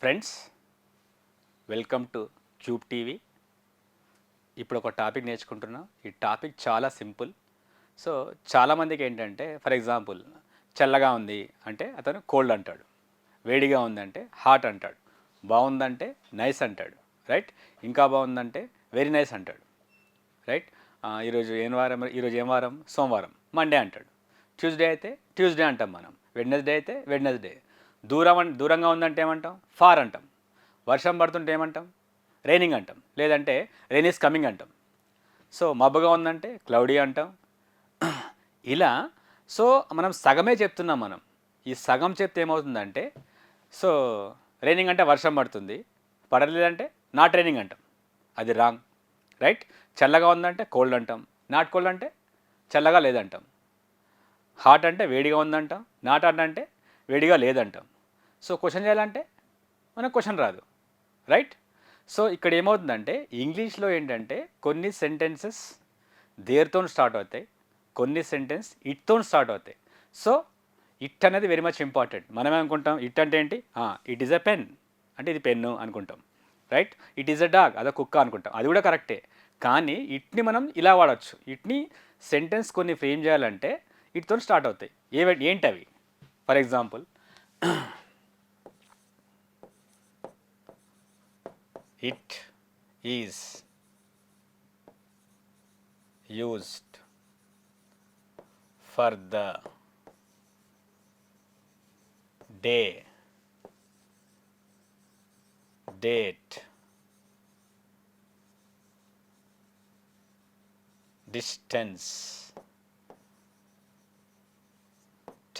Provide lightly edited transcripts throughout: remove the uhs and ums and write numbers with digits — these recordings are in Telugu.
Friends, welcome to cube TV. ఇప్పుడు ఒక టాపిక్ నేర్చుకుంటున్నాం. ఈ టాపిక్ చాలా సింపుల్. సో చాలామందికి ఏంటంటే, ఫర్ ఎగ్జాంపుల్, చల్లగా ఉంది అంటే అతను కోల్డ్ అంటాడు, వేడిగా ఉందంటే హాట్ అంటాడు, బాగుందంటే నైస్ అంటాడు, రైట్? ఇంకా బాగుందంటే వెరీ నైస్ అంటాడు, రైట్? ఈరోజు ఏం వారం? సోమవారం, మండే అంటాడు. ట్యూస్డే అయితే ట్యూస్డే అంటాం మనం. వెడ్నెస్డే అయితే వెడ్నెస్డే. దూరంగా ఉందంటే ఏమంటాం? ఫార్ అంటాం. వర్షం పడుతుంటే ఏమంటాం? రైనింగ్ అంటాం. లేదంటే రెయిన్ ఈస్ కమింగ్ అంటాం. సో మబ్బుగా ఉందంటే క్లౌడీ అంటాం. ఇలా సో మనం సగమే చెప్తున్నాం మనం. ఈ సగం చెప్తే ఏమవుతుందంటే, సో రైనింగ్ అంటే వర్షం పడుతుంది, పడలేదంటే నాట్ రైనింగ్ అంటాం. అది రాంగ్, రైట్? చల్లగా ఉందంటే కోల్డ్ అంటాం, నాట్ కోల్డ్ అంటే చల్లగా లేదంటాం. హాట్ అంటే వేడిగా ఉందంటాం, నాట్ హాట్ అంటే వేడిగా లేదంటాం. సో క్వశ్చన్ చేయాలంటే మనకు క్వశ్చన్ రాదు, రైట్? సో ఇక్కడ ఏమవుతుందంటే, ఇంగ్లీష్లో ఏంటంటే కొన్ని సెంటెన్సెస్ దేర్తో స్టార్ట్ అవుతాయి, కొన్ని సెంటెన్స్ ఇట్తో స్టార్ట్ అవుతాయి. సో ఇట్ అనేది వెరీ మచ్ ఇంపార్టెంట్. మనమే అనుకుంటాం ఇట్ అంటే ఏంటి? ఇట్ ఈజ్ ఎ పెన్ అంటే ఇది పెన్ను అనుకుంటాం, right? It is a dog, అదే కుక్క అనుకుంటాం. అది కూడా కరెక్టే. కానీ ఇట్ని మనం ఇలా వాడచ్చు. ఇట్ని సెంటెన్స్ కొన్ని ఫ్రేమ్ చేయాలంటే ఇట్తో స్టార్ట్ అవుతాయి. ఏంటి అవి? For example, it is used for the day, date, distance,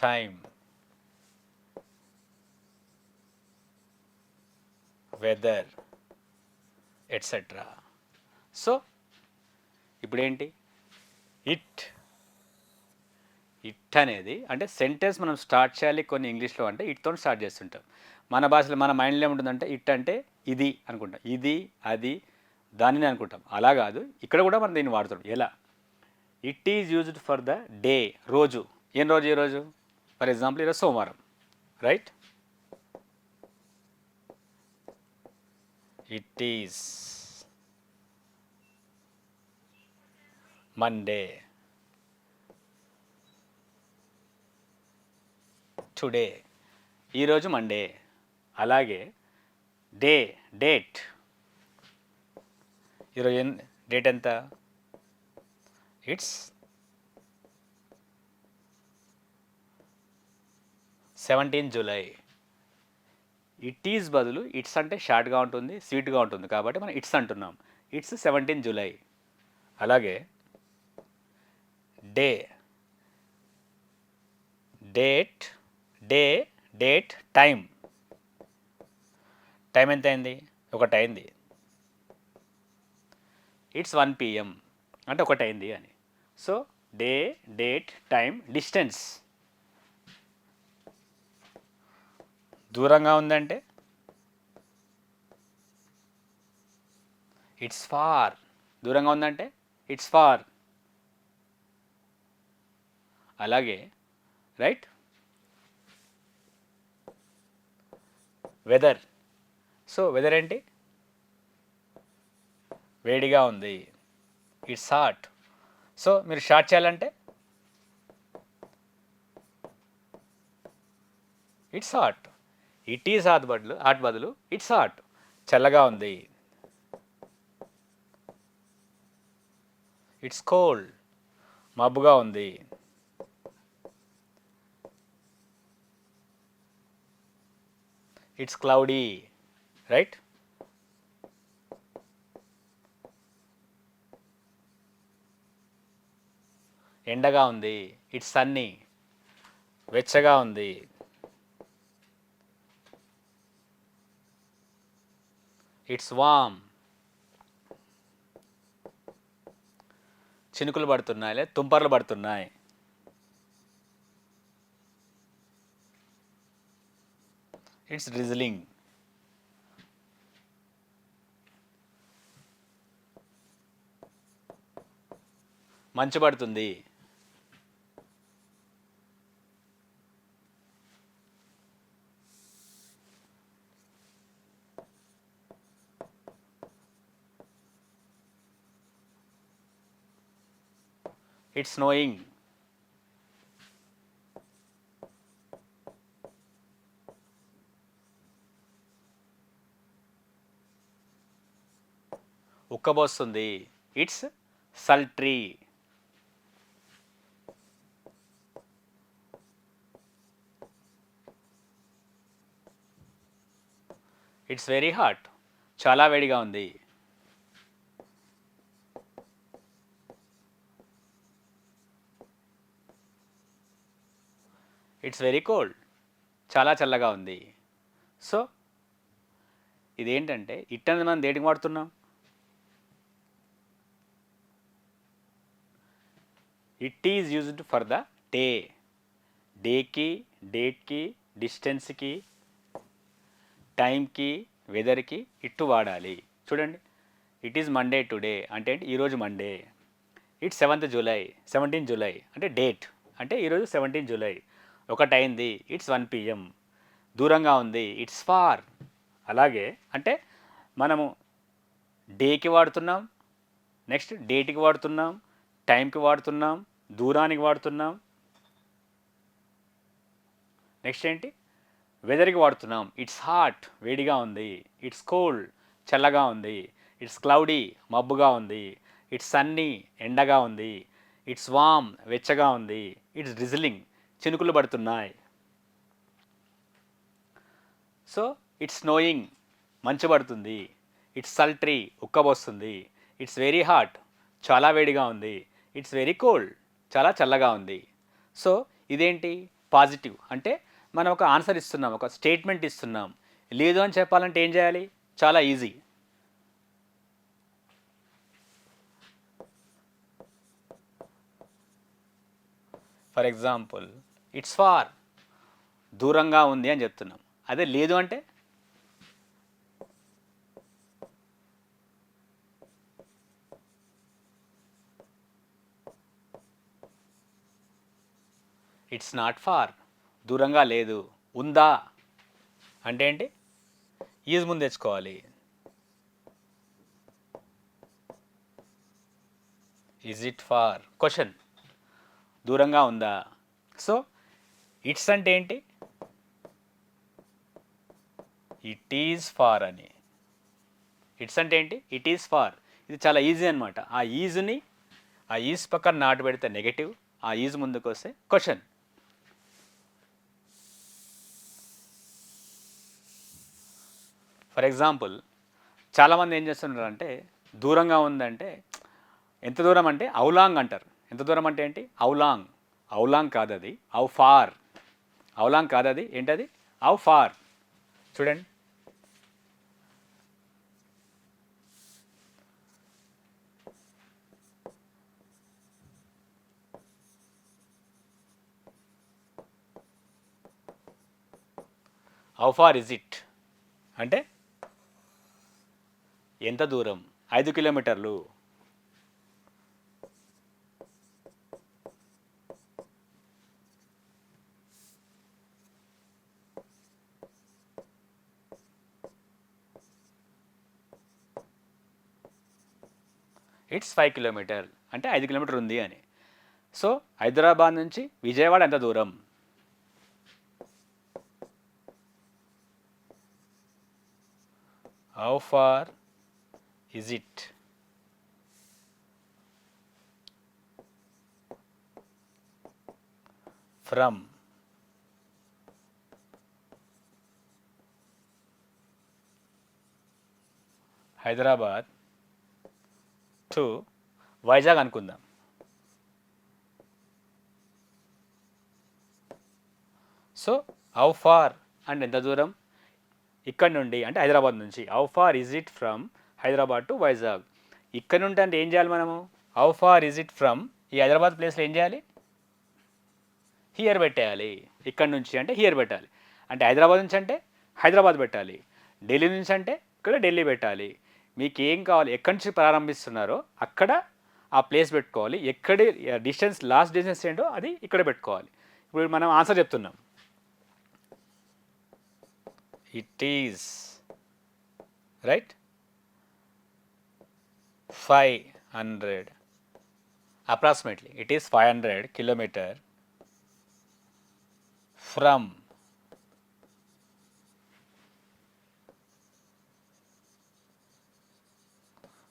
time, weather, etcetera. So ఇప్పుడు ఏంటి? ఇట్ అనేది అంటే సెంటెన్స్ మనం స్టార్ట్ చేయాలి కొన్ని ఇంగ్లీష్లో అంటే ఇట్తో స్టార్ట్ చేస్తుంటాం. మన భాషలో మన మైండ్లో ఏముంటుందంటే ఇట్ అంటే ఇది అనుకుంటాం, ఇది అది దానిని అనుకుంటాం. అలా కాదు, ఇక్కడ కూడా మనం దీన్ని వాడుతాం. ఎలా? It is used for the day, రోజు. ఏం రోజు? ఏ రోజు? ఫర్ ఎగ్జాంపుల్ ఈరోజు సోమవారం, right? It is Monday, today. ఈరోజు మండే. అలాగే డేట్. ఈరోజు డేట్ ఎంత? It's 17 July. ఇట్ ఈజ్ బదులు ఇట్స్ అంటే షార్ట్గా ఉంటుంది, స్వీట్గా ఉంటుంది, కాబట్టి మనం ఇట్స్ అంటున్నాం. It's 17 July. అలాగే డేట్, టైం ఎంత అయింది? 1 అయింది. ఇట్స్ 1 PM అంటే 1 అయింది అని. So date, time, distance. దూరంగా ఉందంటే ఇట్స్ ఫార్. దూరంగా ఉందంటే ఇట్స్ ఫార్. అలాగే రైట్, వెదర్. సో వెదర్ ఏంటి? వేడిగా ఉంది, ఇట్స్ హాట్. సో మీరు షార్ట్ చేయాలంటే it's hot. It is hot బదులు ఇట్స్ హాట్. చల్లగా ఉంది, ఇట్స్ కోల్డ్. మబ్బుగా ఉంది, ఇట్స్ క్లౌడీ, రైట్? ఎండగా ఉంది, ఇట్స్ సన్నీ. వెచ్చగా ఉంది, ఇట్స్ వామ్. చినుకులు పడుతున్నాయి, లేదా తుంపర్లు పడుతున్నాయి, ఇట్స్ డ్రిజ్లింగ్. మంచు పడుతుంది, ఇట్స్ స్నోయింగ్. ఉక్కబోస్తుంది. It's sultry. It's very hot. చాలా వేడిగా ఉంది. It's very cold. చాలా చల్లగా ఉంది. సో ఇదేంటంటే ఇట్ అనేది మనం దేనికి వాడుతున్నాం? It is used for the day. డేకి, డేట్కి, డిస్టెన్స్కి, టైంకి, వెదర్కి ఇట్టు వాడాలి. చూడండి, ఇట్ ఈజ్ మండే టుడే అంటే ఈరోజు Monday. It's 7th July, 17 July అంటే డేట్, అంటే ఈరోజు 17 జూలై. ఒకటైంది, it's 1 PM. దూరంగా ఉంది, ఇట్స్ ఫార్. అలాగే అంటే మనము డేకి వాడుతున్నాం, నెక్స్ట్ డేట్కి వాడుతున్నాం, టైంకి వాడుతున్నాం, దూరానికి వాడుతున్నాం, నెక్స్ట్ ఏంటి వెదర్కి వాడుతున్నాం. ఇట్స్ హాట్ వేడిగా ఉంది, ఇట్స్ కోల్డ్ చల్లగా ఉంది, ఇట్స్ క్లౌడీ మబ్బుగా ఉంది, ఇట్స్ సన్నీ ఎండగా ఉంది, ఇట్స్ వామ్ వెచ్చగా ఉంది, ఇట్స్ డ్రిజిలింగ్ చినుకులు పడుతున్నాయి. సో ఇట్స్ స్నోయింగ్ మంచు పడుతుంది, ఇట్స్ సల్ట్రీ ఉక్కబోస్తుంది, ఇట్స్ వెరీ హాట్ చాలా వేడిగా ఉంది, ఇట్స్ వెరీ కోల్డ్ చాలా చల్లగా ఉంది. సో ఇదేంటి పాజిటివ్, అంటే మనం ఒక ఆన్సర్ ఇస్తున్నాం, ఒక స్టేట్మెంట్ ఇస్తున్నాం. లేదు అని చెప్పాలంటే ఏం చేయాలి? చాలా easy. For example it's far, దూరంగా ఉంది అని చెప్తున్నాం. అదే లేదు అంటే ఇట్స్ నాట్ ఫార్, దూరంగా లేదు. ఉందా అంటే ఏంటి? ఈజ్ ముందు తెచ్చుకోవాలి. ఈజ్ ఇట్ ఫార్ క్వశ్చన్, దూరంగా ఉందా. సో ఇట్స్ అంటే ఏంటి? ఇట్ ఈజ్ ఫార్ అని. ఇట్స్ అంటే ఏంటి? It is far. ఇది చాలా ఈజీ అనమాట. ఆ ఈజ్ పక్కన నాటు పెడితే నెగటివ్, ఆ ఈజ్ ముందుకు వస్తే క్వశ్చన్. ఫర్ ఎగ్జాంపుల్ చాలామంది ఏం చేస్తున్నారంటే దూరంగా ఉందంటే ఎంత దూరం అంటే ఔలాంగ్ అంటారు. ఎంత దూరం అంటే ఏంటి? ఔలాంగ్. ఔలాంగ్ కాదు అది, ఔ ఫార్. ఔలాంగ్ కాదు అది, ఏంటది? ఔ ఫార్. చూడండి, హౌ ఫార్ ఇజ్ ఇట్ అంటే ఎంత దూరం? 5 కిలోమీటర్లు. ఇట్స్ 5 కిలోమీటర్ అంటే 5 కిలోమీటర్ ఉంది అని. సో హైదరాబాద్ నుంచి విజయవాడ ఎంత దూరం? How far is it from Hyderabad to Vizag అనుకుందాం. సో హౌ ఫార్ అంటే ఎంత దూరం ఇక్కడ నుండి, అంటే హైదరాబాద్ నుంచి. How far is it from Hyderabad to Vizag. ఇక్కడ నుండి అంటే ఏం చేయాలి మనము? How far is it from, ఈ హైదరాబాద్ ప్లేస్లో ఏం చేయాలి? హియర్ పెట్టేయాలి. ఇక్కడ నుంచి అంటే హియర్ పెట్టాలి. అంటే హైదరాబాద్ నుంచి అంటే హైదరాబాద్ పెట్టాలి. ఢిల్లీ నుంచి అంటే ఇక్కడ ఢిల్లీ పెట్టాలి. మీకు ఏం కావాలి, ఎక్కడి నుంచి ప్రారంభిస్తున్నారో అక్కడ ఆ ప్లేస్ పెట్టుకోవాలి. ఎక్కడి డిస్టెన్స్, లాస్ట్ డిస్టెన్స్ ఏంటో అది ఇక్కడ పెట్టుకోవాలి. ఇప్పుడు మనం ఆన్సర్ చెప్తున్నాం. It is right 500 approximately it is 500 kilometer from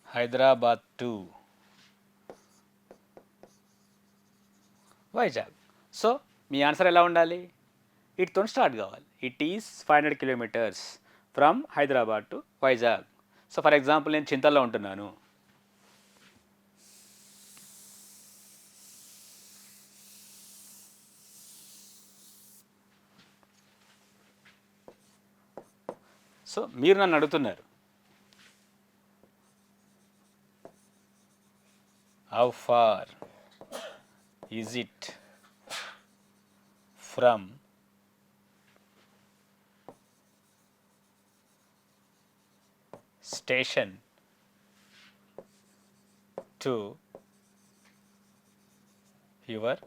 Hyderabad to Vizag. So మీ ఆన్సర్ ఎలా ఉండాలి? ఇట్తో స్టార్ట్ కావాలి. It is 500 kilometers from Hyderabad to Vizag. So for example నేను చింతల్లో ఉంటున్నాను. సో మీరు నన్ను అడుగుతున్నారు, how far is it from station to your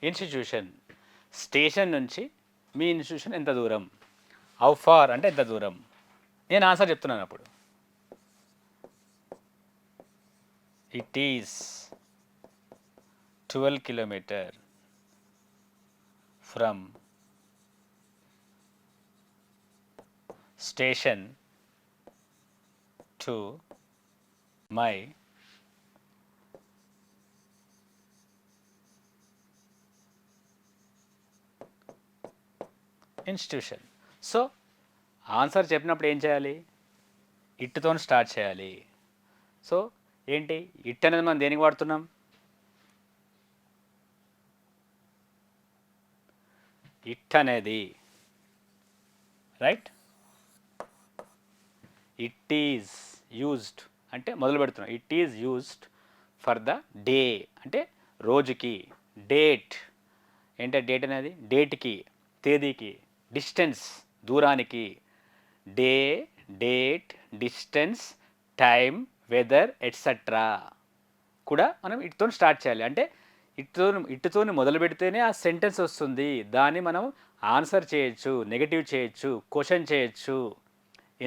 institution. Station నుంచి మీ ఇన్స్టిట్యూషన్ ఎంత దూరం? హౌ ఫార్ అంటే ఎంత దూరం. నేను ఆన్సర్ చెప్తున్నాను అప్పుడు. It is 12 kilometer from station to my institution. So answer చెప్పినప్పుడు ఏం చేయాలి? ఇట్తో స్టార్ట్ చేయాలి. సో ఏంటి ఇట్ అనేది మనం దేనికి వాడుతున్నాం? ఇట్ అనేది రైట్, ఇట్ ఈజ్ యూజ్డ్ అంటే మొదలు పెడుతున్నాం. It is used for the day అంటే రోజుకి. డేట్ ఏంటంటే డేట్ అనేది డేట్కి, తేదీకి. డిస్టెన్స్ దూరానికి. Day, date, distance, time, weather etcetera కూడా మనం ఇటుతో స్టార్ట్ చేయాలి. అంటే ఇటుతో మొదలు పెడితేనే ఆ సెంటెన్స్ వస్తుంది. దాన్ని మనం ఆన్సర్ చేయొచ్చు, నెగటివ్ చేయొచ్చు, క్వశ్చన్ చేయొచ్చు.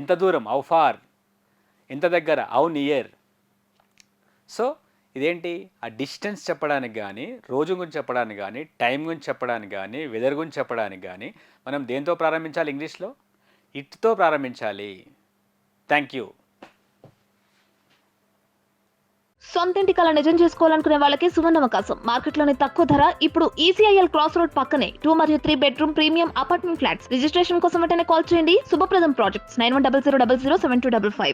ఎంత దూరం? How far. ఎంత దగ్గర? How near. సో ఇదేంటి ఆ డిస్టెన్స్ చెప్పడానికి కానీ, రోజు గురించి చెప్పడానికి కానీ, టైం గురించి చెప్పడానికి కానీ, వెదర్ గురించి చెప్పడానికి కానీ మనం దేంతో ప్రారంభించాలి? ఇంగ్లీష్లో ఇట్తో ప్రారంభించాలి. Thank you. సొంతింటి కల నిజం చేసుకోవాలనుకునే వాళ్ళకి సువర్ణ అవకాశం. మార్కెట్లోని తక్కువ ధర ఇప్పుడు ఈసీఐఎల్ క్రాస్ రోడ్ పక్కనే 2 మరియు 3 bedroom premium apartment flats. Registration కోసం వెంటనే కాల్ చేయండి. శుభప్రదం ప్రాజెక్ట్స్ 9100007255.